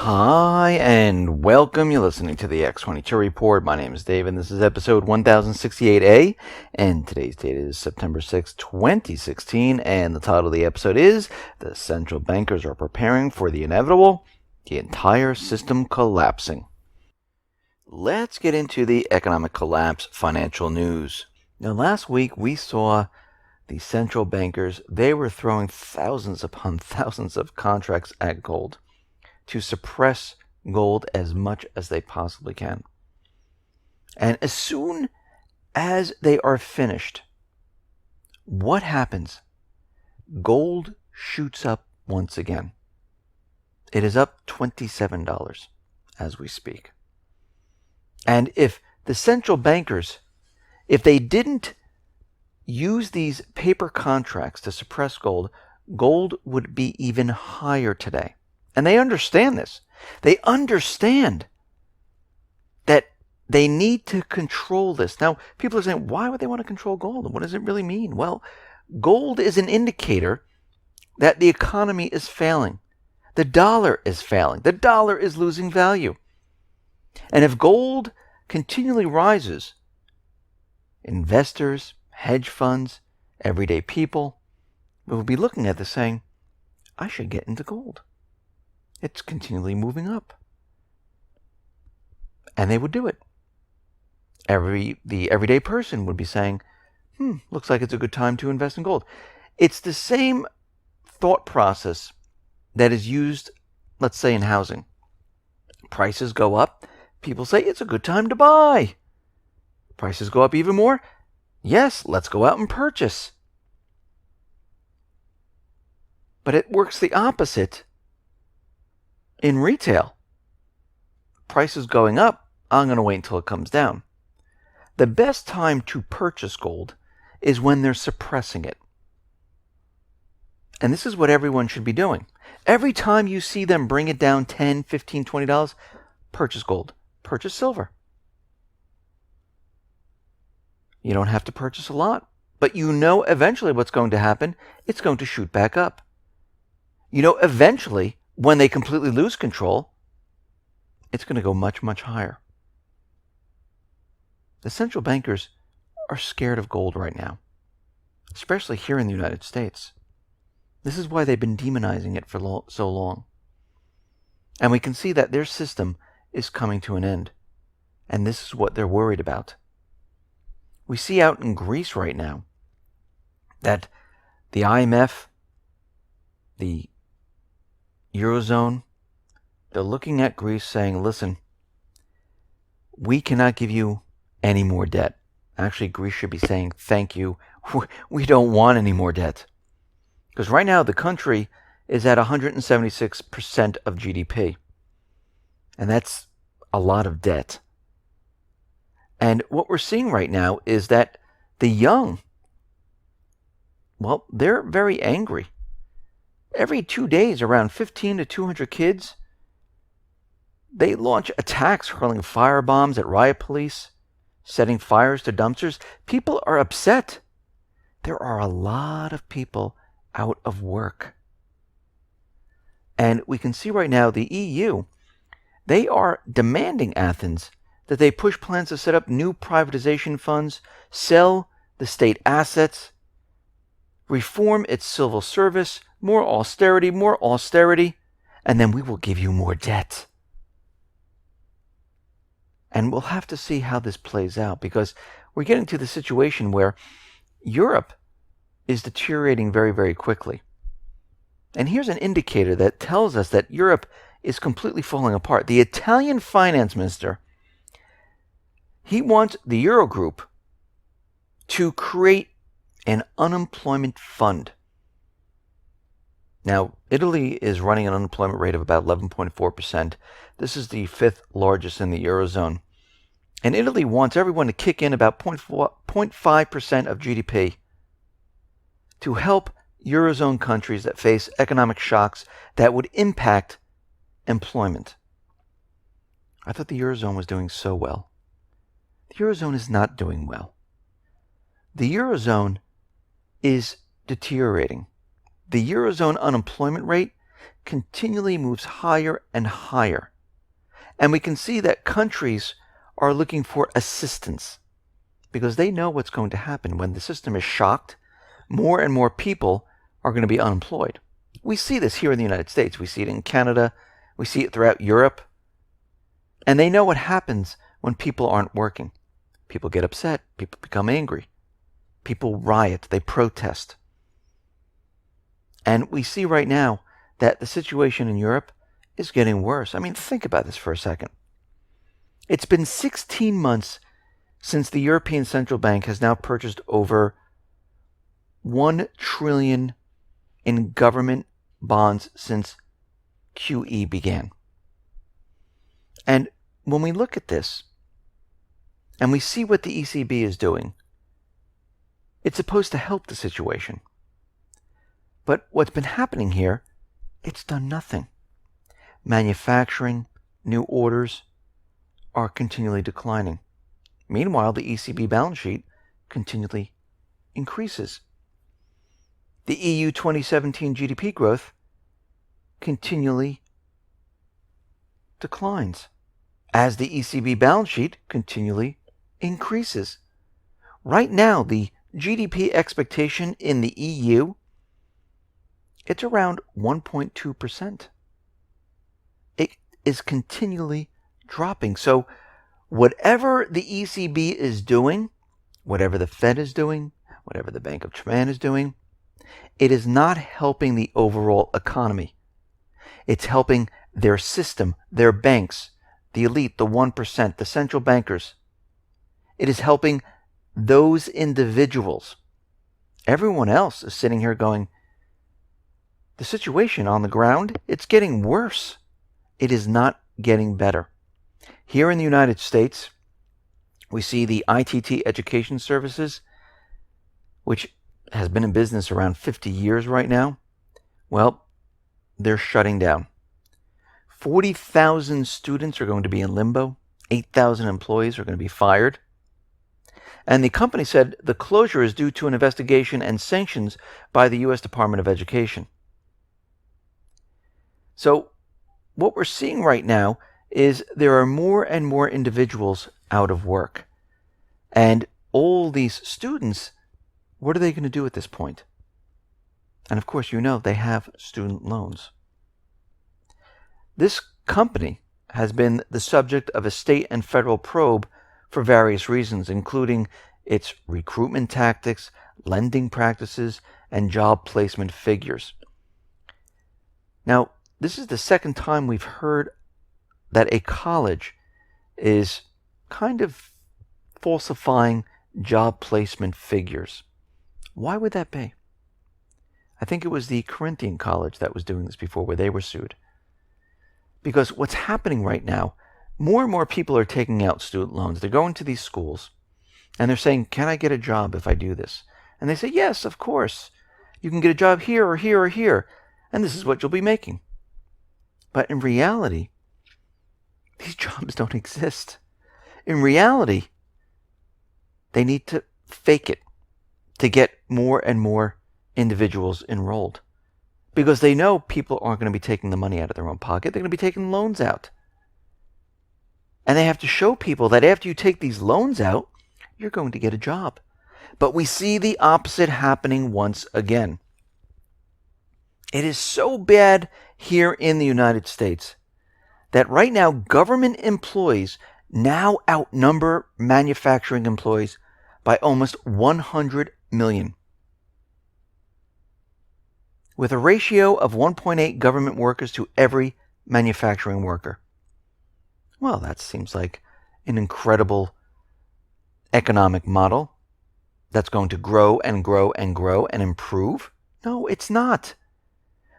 Hi, and welcome. You're listening to the X22 Report. My name is Dave, and this is episode 1068A, and today's date is September 6, 2016, and the title of the episode is The Central Bankers Are Preparing for the Inevitable, the Entire System Collapsing. Let's get into the economic collapse financial news. Now, last week we saw the central bankers, they were throwing thousands upon thousands of contracts at gold to suppress gold as much as they possibly can. And as soon as they are finished, what happens? Gold shoots up once again. It is up $27 as we speak. And if the central bankers, if they didn't use these paper contracts to suppress gold, gold would be even higher today. And they understand this. They understand that they need to control this. Now, people are saying, why would they want to control gold? And what does it really mean? Well, gold is an indicator that the economy is failing. The dollar is failing. The dollar is losing value. And if gold continually rises, investors, hedge funds, everyday people will be looking at this saying, I should get into gold. It's continually moving up. And they would do it. The everyday person would be saying, looks like it's a good time to invest in gold. It's the same thought process that is used, let's say, in housing. Prices go up. People say, it's a good time to buy. Prices go up even more. Yes, let's go out and purchase. But it works the opposite in retail. Prices going up, I'm going to wait until it comes down. The best time to purchase gold is when they're suppressing it. And this is what everyone should be doing. Every time you see them bring it down $10, $15, $20, purchase gold. Purchase silver. You don't have to purchase a lot, but you know eventually what's going to happen. It's going to shoot back up. You know eventually, when they completely lose control, it's going to go much, much higher. The central bankers are scared of gold right now, especially here in the United States. This is why they've been demonizing it for so long. And we can see that their system is coming to an end. And this is what they're worried about. We see out in Greece right now that the IMF, the Eurozone, they're looking at Greece saying, listen, we cannot give you any more debt. Actually, Greece should be saying, thank you. We don't want any more debt. Because right now the country is at 176% of GDP. And that's a lot of debt. And what we're seeing right now is that the young, well, they're very angry. Every 2 days, around 15 to 200 kids, they launch attacks, hurling firebombs at riot police, setting fires to dumpsters. People are upset. There are a lot of people out of work. And we can see right now the EU, they are demanding Athens that they push plans to set up new privatization funds, sell the state assets, reform its civil service, more austerity, and then we will give you more debt. And we'll have to see how this plays out, because we're getting to the situation where Europe is deteriorating very, very quickly. And here's an indicator that tells us that Europe is completely falling apart. The Italian finance minister, he wants the Eurogroup to create an unemployment fund. Now, Italy is running an unemployment rate of about 11.4%. This is the fifth largest in the Eurozone. And Italy wants everyone to kick in about 0.5% of GDP to help Eurozone countries that face economic shocks that would impact employment. I thought the Eurozone was doing so well. The Eurozone is not doing well. The Eurozone is deteriorating. The Eurozone unemployment rate continually moves higher and higher. And we can see that countries are looking for assistance because they know what's going to happen. When the system is shocked, more and more people are going to be unemployed. We see this here in the United States. We see it in Canada. We see it throughout Europe. And they know what happens when people aren't working. People get upset. People become angry. People riot. They protest. And we see right now that the situation in Europe is getting worse. I mean, think about this for a second. It's been 16 months since the European Central Bank has now purchased over $1 trillion in government bonds since QE began. And when we look at this and we see what the ECB is doing, it's supposed to help the situation. But what's been happening here, it's done nothing. Manufacturing, new orders are continually declining. Meanwhile, the ECB balance sheet continually increases. The EU 2017 GDP growth continually declines as the ECB balance sheet continually increases. Right now, the GDP expectation in the EU, it's around 1.2%. It is continually dropping. So whatever the ECB is doing, whatever the Fed is doing, whatever the Bank of Japan is doing, it is not helping the overall economy. It's helping their system, their banks, the elite, the 1%, the central bankers. It is helping those individuals. Everyone else is sitting here going, the situation on the ground, it's getting worse. It is not getting better. Here in the United States, we see the ITT Education Services, which has been in business around 50 years right now. Well, they're shutting down. 40,000 students are going to be in limbo. 8,000 employees are going to be fired. And the company said the closure is due to an investigation and sanctions by the U.S. Department of Education. So what we're seeing right now is there are more and more individuals out of work. And all these students, what are they going to do at this point? And of course, you know, they have student loans. This company has been the subject of a state and federal probe for various reasons, including its recruitment tactics, lending practices, and job placement figures. Now, this is the second time we've heard that a college is kind of falsifying job placement figures. Why would that be? I think it was the Corinthian College that was doing this before, where they were sued. Because what's happening right now, more and more people are taking out student loans. They're going to these schools and they're saying, can I get a job if I do this? And they say, yes, of course. You can get a job here or here or here, and this is what you'll be making. But in reality, these jobs don't exist. In reality, they need to fake it to get more and more individuals enrolled. Because they know people aren't going to be taking the money out of their own pocket. They're going to be taking loans out. And they have to show people that after you take these loans out, you're going to get a job. But we see the opposite happening once again. It is so bad here in the United States that right now government employees now outnumber manufacturing employees by almost 100 million. With a ratio of 1.8 government workers to every manufacturing worker. Well, that seems like an incredible economic model that's going to grow and grow and grow and improve. No, it's not.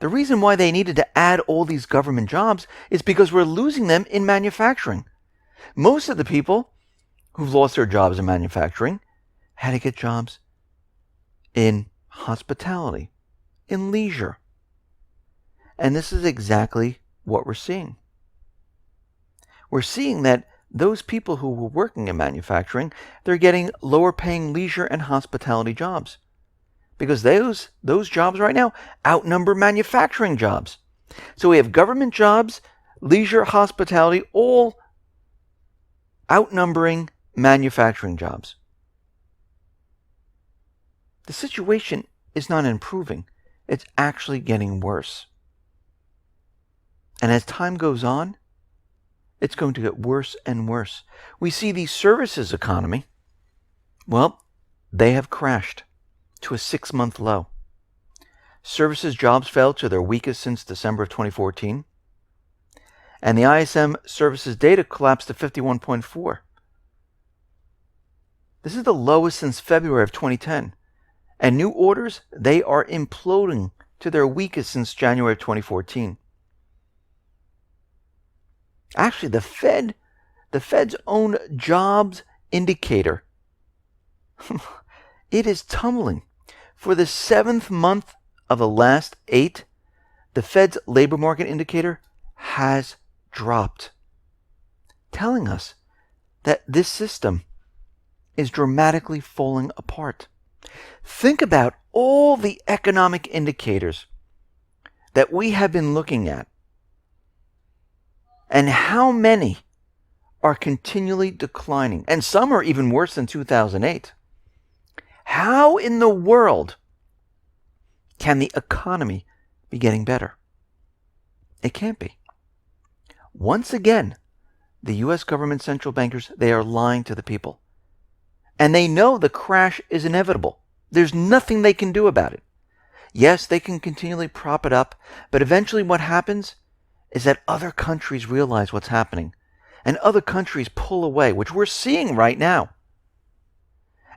The reason why they needed to add all these government jobs is because we're losing them in manufacturing. Most of the people who've lost their jobs in manufacturing had to get jobs in hospitality, in leisure. And this is exactly what we're seeing. We're seeing that those people who were working in manufacturing, they're getting lower paying leisure and hospitality jobs. Because those jobs right now outnumber manufacturing jobs. So we have government jobs, leisure, hospitality, all outnumbering manufacturing jobs. The situation is not improving. It's actually getting worse. And as time goes on, it's going to get worse and worse. We see the services economy, well, they have crashed to a 6-month low. Services jobs fell to their weakest since December of 2014. And the ISM services data collapsed to 51.4. This is the lowest since February of 2010. And new orders, they are imploding to their weakest since January of 2014. Actually, the Fed's own jobs indicator, it is tumbling. For the 7th month of the last 8, the Fed's labor market indicator has dropped, telling us that this system is dramatically falling apart. Think about all the economic indicators that we have been looking at, and how many are continually declining, and some are even worse than 2008. How in the world can the economy be getting better? It can't be. Once again, the U.S. government central bankers, they are lying to the people. And they know the crash is inevitable. There's nothing they can do about it. Yes, they can continually prop it up, but eventually what happens is that other countries realize what's happening, and other countries pull away, which we're seeing right now.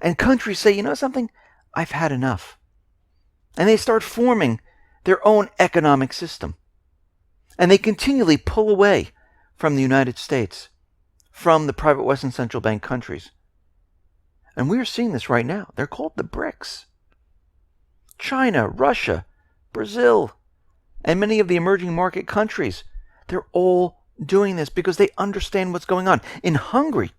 And countries say, you know something? I've had enough. And they start forming their own economic system. And they continually pull away from the United States, from the private Western central bank countries. And we're seeing this right now. They're called the BRICS. China, Russia, Brazil, and many of the emerging market countries, they're all doing this because they understand what's going on. In Hungary,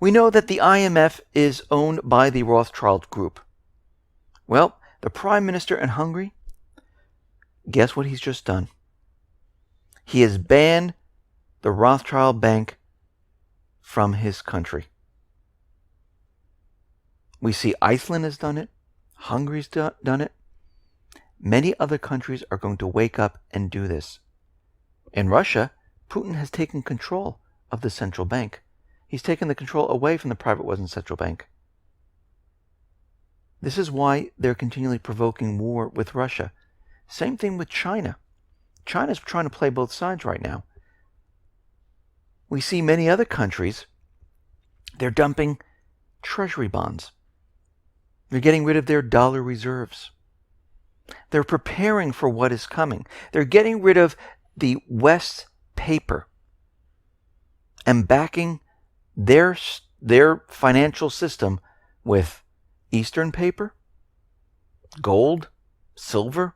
we know that the IMF is owned by the Rothschild Group. Well, the Prime Minister in Hungary, guess what he's just done? He has banned the Rothschild Bank from his country. We see Iceland has done it. Hungary's done it. Many other countries are going to wake up and do this. In Russia, Putin has taken control of the central bank. He's taken the control away from the private Western central bank. This is why they're continually provoking war with Russia. Same thing with China. China's trying to play both sides right now. We see many other countries, they're dumping treasury bonds. They're getting rid of their dollar reserves. They're preparing for what is coming. They're getting rid of the West paper and backing their financial system with Eastern paper, gold, silver,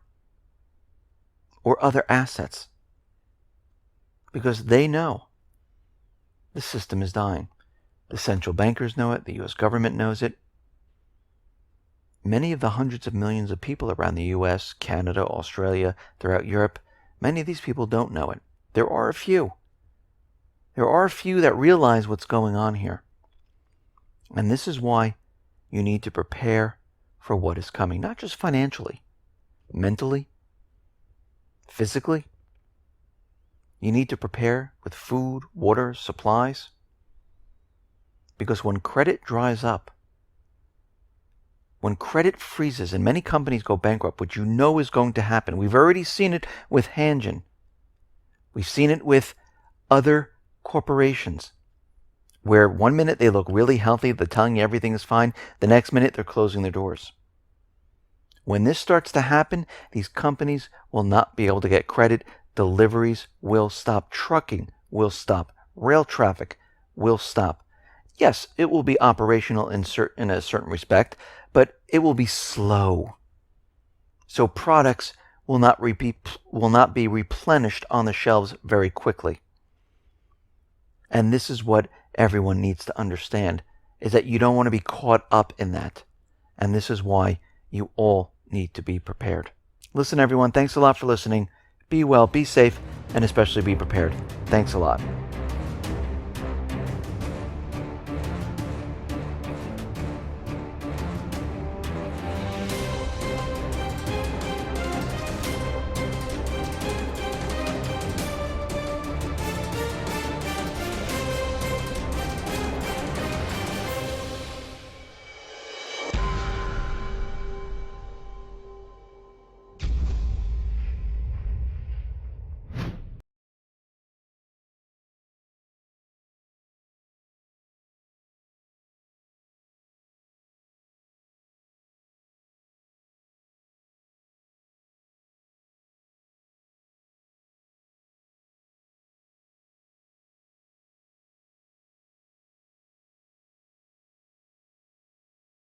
or other assets. Because they know the system is dying. The central bankers know it. The U.S. government knows it. Many of the hundreds of millions of people around the U.S., Canada, Australia, throughout Europe, many of these people don't know it. There are a few. There are a few that realize what's going on here. And this is why you need to prepare for what is coming, not just financially, mentally, physically. You need to prepare with food, water, supplies. Because when credit dries up, when credit freezes and many companies go bankrupt, which you know is going to happen, we've already seen it with Hanjin. We've seen it with other corporations, where one minute they look really healthy, they're telling you everything is fine, the next minute they're closing their doors. When this starts to happen, these companies will not be able to get credit, deliveries will stop, trucking will stop, rail traffic will stop. Yes, it will be operational in a certain respect, but it will be slow. So products will not be replenished on the shelves very quickly. And this is what everyone needs to understand, is that you don't want to be caught up in that. And this is why you all need to be prepared. Listen, everyone, thanks a lot for listening. Be well, be safe, and especially be prepared. Thanks a lot.